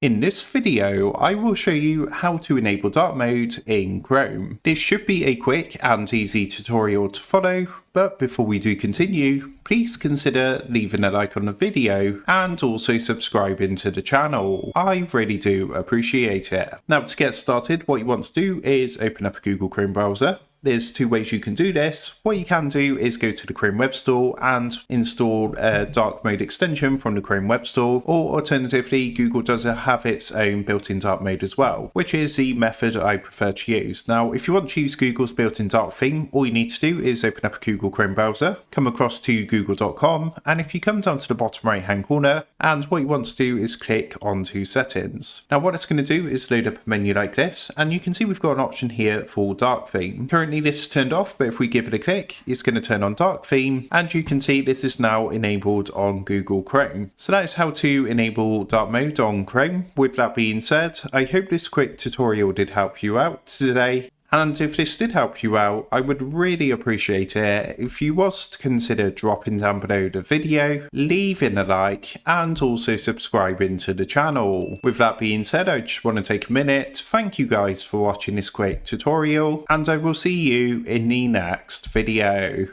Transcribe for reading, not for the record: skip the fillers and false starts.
In this video, I will show you how to enable dark mode in Chrome. This should be a quick and easy tutorial to follow, but before we do continue, please consider leaving a like on the video and also subscribing to the channel. I really do appreciate it. Now to get started, what you want to do is open up a Google Chrome browser. There's two ways you can do this. What you can do is go to the Chrome Web Store and install a dark mode extension from the Chrome Web Store, or alternatively, Google does have its own built-in dark mode as well, which is the method I prefer to use. Now, if you want to use Google's built-in dark theme, all you need to do is open up a Google Chrome browser, come across to google.com, and if you come down to the bottom right-hand corner, and what you want to do is click onto settings. Now, what it's going to do is load up a menu like this, and you can see we've got an option here for dark theme. Currently, this is turned off, but if we give it a click, it's going to turn on dark theme, and you can see this is now enabled on Google Chrome. So that is how to enable dark mode on Chrome. With that being said, I hope this quick tutorial did help you out today. And if this did help you out, I would really appreciate it if you was to consider dropping down below the video, leaving a like, and also subscribing to the channel. With that being said, I just want to take a minute to thank you guys for watching this quick tutorial, and I will see you in the next video.